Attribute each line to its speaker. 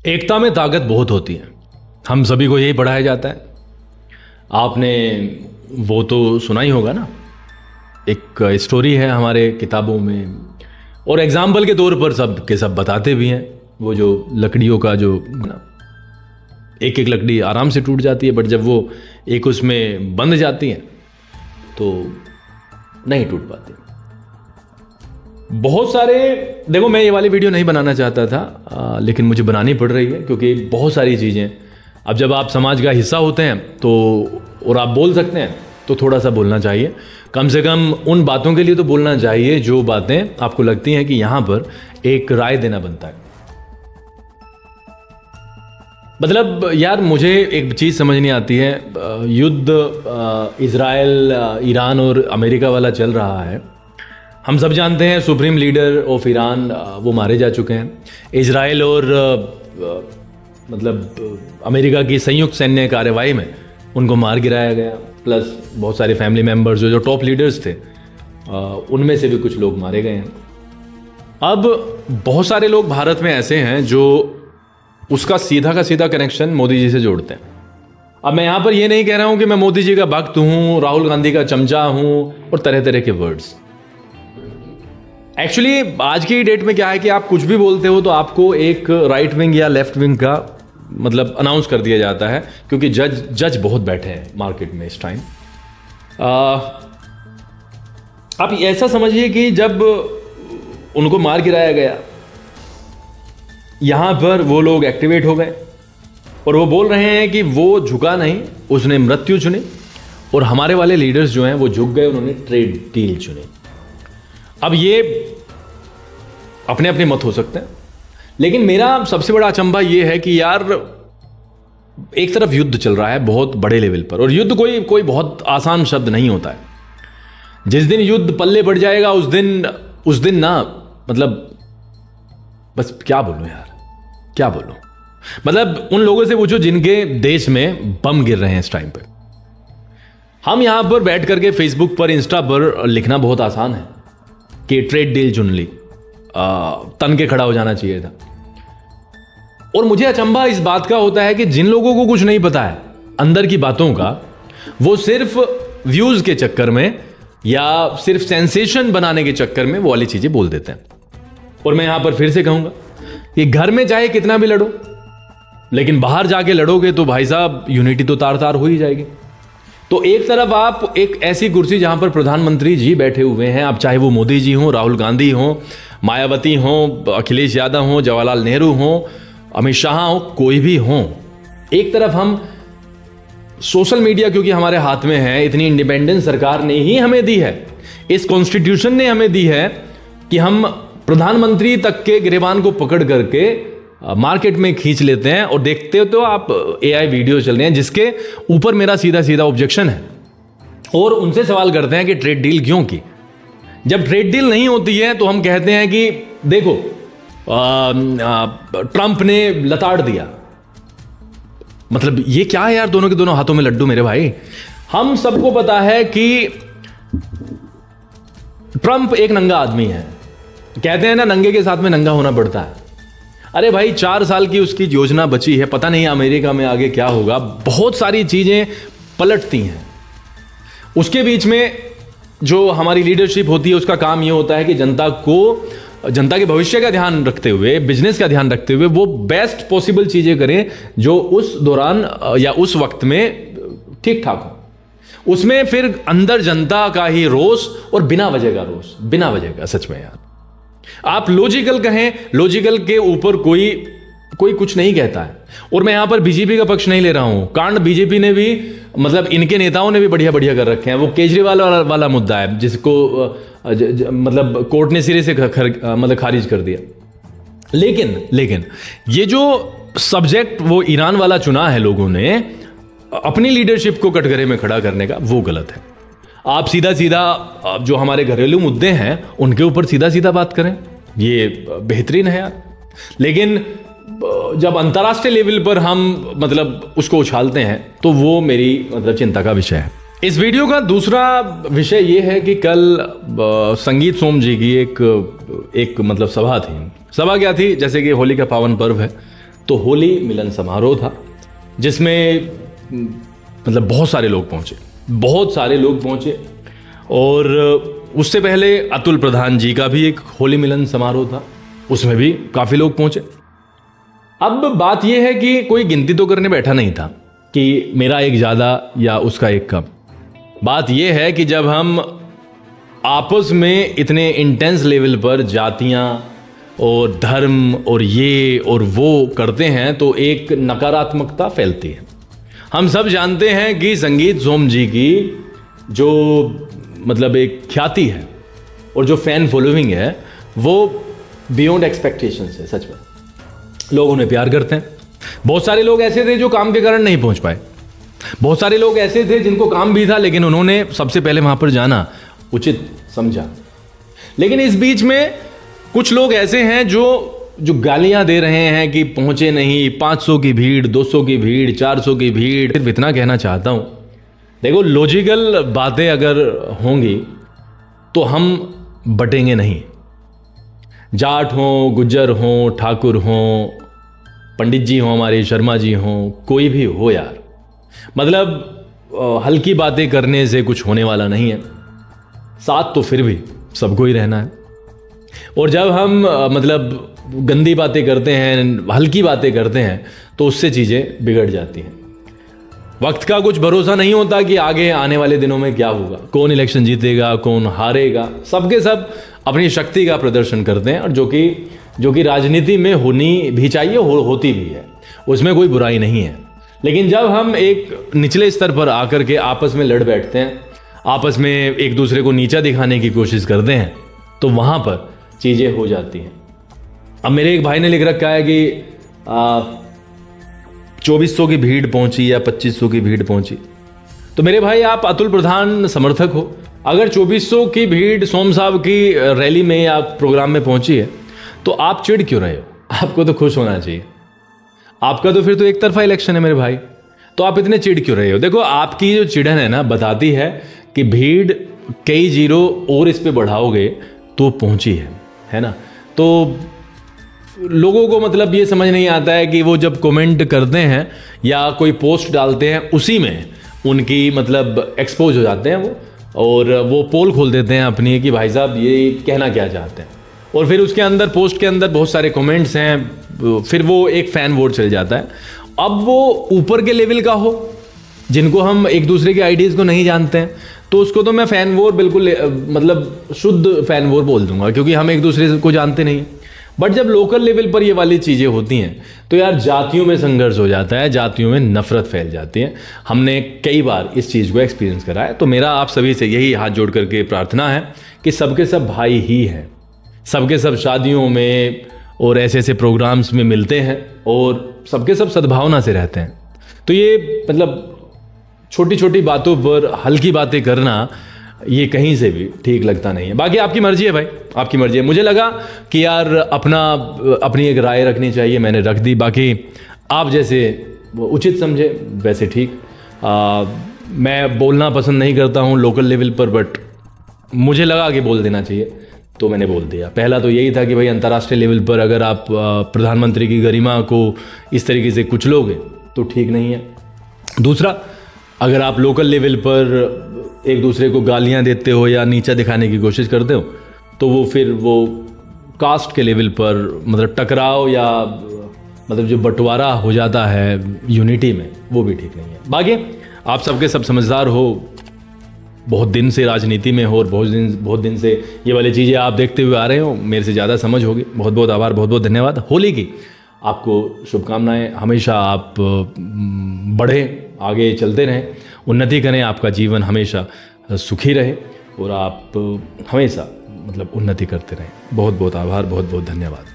Speaker 1: एकता में ताकत बहुत होती है, हम सभी को यही पढ़ाया जाता है। आपने वो तो सुना ही होगा ना, एक स्टोरी है हमारे किताबों में, और एग्जाम्पल के तौर पर सब के सब बताते भी हैं। वो जो लकड़ियों का जो ना, एक एक लकड़ी आराम से टूट जाती है, बट जब वो एक उसमें बंध जाती है तो नहीं टूट पाती। बहुत सारे, देखो मैं ये वाली वीडियो नहीं बनाना चाहता था, लेकिन मुझे बनानी पड़ रही है क्योंकि बहुत सारी चीज़ें, अब जब आप समाज का हिस्सा होते हैं तो, और आप बोल सकते हैं तो थोड़ा सा बोलना चाहिए। कम से कम उन बातों के लिए तो बोलना चाहिए जो बातें आपको लगती हैं कि यहाँ पर एक राय देना बनता है। मतलब यार मुझे एक चीज़ समझ नहीं आती है, युद्ध इज़राइल ईरान और अमेरिका वाला चल रहा है। हम सब जानते हैं सुप्रीम लीडर ऑफ ईरान वो मारे जा चुके हैं। इज़राइल और मतलब अमेरिका की संयुक्त सैन्य कार्रवाई में उनको मार गिराया गया, प्लस बहुत सारे फैमिली मेम्बर्स जो टॉप लीडर्स थे उनमें से भी कुछ लोग मारे गए हैं। अब बहुत सारे लोग भारत में ऐसे हैं जो उसका सीधा का सीधा कनेक्शन मोदी जी से जोड़ते हैं। अब मैं यहाँ पर ये नहीं कह रहा हूँ कि मैं मोदी जी का भक्त हूँ, राहुल गांधी का चमचा हूँ और तरह तरह के वर्ड्स। एक्चुअली आज की डेट में क्या है कि आप कुछ भी बोलते हो तो आपको एक राइट विंग या लेफ्ट विंग का मतलब अनाउंस कर दिया जाता है, क्योंकि जज बहुत बैठे हैं मार्केट में इस टाइम। आप ऐसा समझिए कि जब उनको मार गिराया गया, यहां पर वो लोग एक्टिवेट हो गए और वो बोल रहे हैं कि वो झुका नहीं, उसने मृत्यु चुनी। और हमारे वाले लीडर्स जो हैं वो झुक गए, उन्होंने ट्रेड डील चुनी। अब ये अपने अपने मत हो सकते हैं, लेकिन मेरा सबसे बड़ा अचंभा ये है कि यार एक तरफ युद्ध चल रहा है बहुत बड़े लेवल पर, और युद्ध कोई बहुत आसान शब्द नहीं होता है। जिस दिन युद्ध पल्ले पड़ जाएगा उस दिन ना, मतलब बस क्या बोलूं यार, क्या बोलूं। मतलब उन लोगों से पूछो जिनके देश में बम गिर रहे हैं इस टाइम पे। हम यहां पर बैठ करके फेसबुक पर, इंस्टा पर लिखना बहुत आसान है कि ट्रेड डील चुन ली, तन के खड़ा हो जाना चाहिए था। और मुझे अचंभा इस बात का होता है कि जिन लोगों को कुछ नहीं पता है अंदर की बातों का, वो सिर्फ व्यूज के चक्कर में या सिर्फ सेंसेशन बनाने के चक्कर में वो वाली चीजें बोल देते हैं। और मैं यहां पर फिर से कहूंगा कि घर में चाहे कितना भी लड़ो, लेकिन बाहर जाके लड़ोगे तो भाई साहब यूनिटी तो तार तार हो ही जाएगी। तो एक तरफ आप एक ऐसी कुर्सी जहां पर प्रधानमंत्री जी बैठे हुए हैं, आप चाहे वो मोदी जी हों, राहुल गांधी हों, मायावती हों, अखिलेश यादव हों, जवाहरलाल नेहरू हों, अमित शाह हों, कोई भी हों। एक तरफ हम सोशल मीडिया क्योंकि हमारे हाथ में है, इतनी इंडिपेंडेंस सरकार ने ही हमें दी है, इस कॉन्स्टिट्यूशन ने हमें दी है कि हम प्रधानमंत्री तक के गिरेबान को पकड़ करके मार्केट में खींच लेते हैं। और देखते हो तो आप एआई वीडियो चल रहे हैं जिसके ऊपर मेरा सीधा सीधा ऑब्जेक्शन है, और उनसे सवाल करते हैं कि ट्रेड डील क्यों की। जब ट्रेड डील नहीं होती है तो हम कहते हैं कि देखो ट्रंप ने लताड़ दिया। मतलब ये क्या है यार, दोनों के दोनों हाथों में लड्डू मेरे भाई। हम सबको पता है कि ट्रंप एक नंगा आदमी है, कहते हैं ना नंगे के साथ में नंगा होना पड़ता है। अरे भाई 4 साल की उसकी योजना बची है, पता नहीं अमेरिका में आगे क्या होगा, बहुत सारी चीजें पलटती हैं। उसके बीच में जो हमारी लीडरशिप होती है उसका काम यह होता है कि जनता के भविष्य का ध्यान रखते हुए, बिजनेस का ध्यान रखते हुए वो बेस्ट पॉसिबल चीजें करें जो उस दौरान या उस वक्त में ठीक ठाक हो। उसमें फिर अंदर जनता का ही रोष, और बिना वजह का रोष, बिना वजह का। सच में यार आप लॉजिकल कहें, लॉजिकल के ऊपर कोई कुछ नहीं कहता है। और मैं यहां पर बीजेपी का पक्ष नहीं ले रहा हूं, कांड बीजेपी ने भी, मतलब इनके नेताओं ने भी बढ़िया बढ़िया कर रखे हैं। वो केजरीवाल वाला मुद्दा है जिसको मतलब कोर्ट ने सिरे से मतलब खारिज कर दिया। लेकिन ये जो सब्जेक्ट वो ईरान वाला चुना है लोगों ने अपनी लीडरशिप को कटघरे में खड़ा करने का, वो गलत है। आप सीधा सीधा जो हमारे घरेलू मुद्दे हैं उनके ऊपर सीधा सीधा बात करें, ये बेहतरीन है यार। लेकिन जब अंतर्राष्ट्रीय लेवल पर हम मतलब उसको उछालते हैं तो वो मेरी मतलब चिंता का विषय है। इस वीडियो का दूसरा विषय ये है कि कल संगीत सोम जी की एक मतलब सभा थी। सभा क्या थी, जैसे कि होली का पावन पर्व है तो होली मिलन समारोह था, जिसमें मतलब बहुत सारे लोग पहुंचे और उससे पहले अतुल प्रधान जी का भी एक होली मिलन समारोह था, उसमें भी काफ़ी लोग पहुंचे। अब बात यह है कि कोई गिनती तो करने बैठा नहीं था कि मेरा एक ज़्यादा या उसका एक कम। बात यह है कि जब हम आपस में इतने इंटेंस लेवल पर जातियां और धर्म और ये और वो करते हैं तो एक नकारात्मकता फैलती है। हम सब जानते हैं कि संगीत सोम जी की जो मतलब एक ख्याति है और जो फैन फॉलोइंग है वो बियॉन्ड एक्सपेक्टेशंस है। सच में लोग उन्हें प्यार करते हैं। बहुत सारे लोग ऐसे थे जो काम के कारण नहीं पहुंच पाए, बहुत सारे लोग ऐसे थे जिनको काम भी था लेकिन उन्होंने सबसे पहले वहां पर जाना उचित समझा। लेकिन इस बीच में कुछ लोग ऐसे हैं जो गालियां दे रहे हैं कि पहुंचे नहीं, 500 की भीड़, 200 की भीड़, 400 की भीड़। सिर्फ इतना कहना चाहता हूं, देखो लॉजिकल बातें अगर होंगी तो हम बटेंगे नहीं। जाट हों, गुज्जर हों, ठाकुर हों, पंडित जी हों, हमारे शर्मा जी हों, कोई भी हो यार, मतलब हल्की बातें करने से कुछ होने वाला नहीं है। साथ तो फिर भी सबको ही रहना है। और जब हम मतलब गंदी बातें करते हैं, हल्की बातें करते हैं तो उससे चीज़ें बिगड़ जाती हैं। वक्त का कुछ भरोसा नहीं होता कि आगे आने वाले दिनों में क्या होगा, कौन इलेक्शन जीतेगा, कौन हारेगा। सबके सब अपनी शक्ति का प्रदर्शन करते हैं और जो कि राजनीति में होनी भी चाहिए, होती भी है, उसमें कोई बुराई नहीं है। लेकिन जब हम एक निचले स्तर पर आकर के आपस में लड़ बैठते हैं, आपस में एक दूसरे को नीचा दिखाने की कोशिश करते हैं तो वहाँ पर चीज़ें हो जाती हैं। अब मेरे एक भाई ने लिख रखा है कि 2400 की भीड़ पहुंची या 2500 की भीड़ पहुंची। तो मेरे भाई आप अतुल प्रधान समर्थक हो, अगर 2400 की भीड़ सोम साहब की रैली में या प्रोग्राम में पहुंची है तो आप चिढ़ क्यों रहे हो? आपको तो खुश होना चाहिए। आपका तो फिर तो एक तरफा इलेक्शन है मेरे भाई, तो आप इतने चिढ़ क्यों रहे हो? देखो आपकी जो चिढ़न है ना बताती है कि भीड़ कई जीरो और इस पे बढ़ाओगे तो पहुंची है ना। तो लोगों को मतलब ये समझ नहीं आता है कि वो जब कमेंट करते हैं या कोई पोस्ट डालते हैं उसी में उनकी मतलब एक्सपोज हो जाते हैं वो, और वो पोल खोल देते हैं अपनी कि भाई साहब ये कहना क्या चाहते हैं, और फिर उसके अंदर पोस्ट के अंदर बहुत सारे कमेंट्स हैं, फिर वो एक फैन वोट चल जाता है। अब वो ऊपर के लेवल का हो जिनको हम एक दूसरे के आइडियाज़ को नहीं जानते हैं तो उसको तो मैं फैन वोर बिल्कुल मतलब शुद्ध फैन वोर बोल दूंगा, क्योंकि हम एक दूसरे को जानते नहीं। बट जब लोकल लेवल पर ये वाली चीज़ें होती हैं तो यार जातियों में संघर्ष हो जाता है, जातियों में नफरत फैल जाती है। हमने कई बार इस चीज़ को एक्सपीरियंस करा है। तो मेरा आप सभी से यही हाथ जोड़ करके प्रार्थना है कि सबके सब भाई ही हैं, सबके सब शादियों में और ऐसे ऐसे प्रोग्राम्स में मिलते हैं और सबके सब सद्भावना से रहते हैं। तो ये मतलब छोटी छोटी बातों पर हल्की बातें करना ये कहीं से भी ठीक लगता नहीं है। बाकी आपकी मर्जी है भाई, आपकी मर्जी है। मुझे लगा कि यार अपनी एक राय रखनी चाहिए, मैंने रख दी। बाकी आप जैसे उचित समझे वैसे ठीक। मैं बोलना पसंद नहीं करता हूँ लोकल लेवल पर, बट मुझे लगा कि बोल देना चाहिए तो मैंने बोल दिया। पहला तो यही था कि भाई अंतर्राष्ट्रीय लेवल पर अगर आप प्रधानमंत्री की गरिमा को इस तरीके से कुचलोगे तो ठीक नहीं है। दूसरा, अगर आप लोकल लेवल पर एक दूसरे को गालियां देते हो या नीचा दिखाने की कोशिश करते हो तो वो फिर वो कास्ट के लेवल पर मतलब टकराव या मतलब जो बंटवारा हो जाता है यूनिटी में, वो भी ठीक नहीं है। बाकी आप सबके सब समझदार हो, बहुत दिन से राजनीति में हो और बहुत दिन से ये वाली चीज़ें आप देखते हुए आ रहे हो, मेरे से ज़्यादा समझ होगी। बहुत बहुत आभार, बहुत बहुत धन्यवाद। होली की आपको शुभकामनाएं। हमेशा आप बढ़ें, आगे चलते रहें, उन्नति करें, आपका जीवन हमेशा सुखी रहे और आप हमेशा मतलब उन्नति करते रहें। बहुत बहुत आभार, बहुत बहुत धन्यवाद।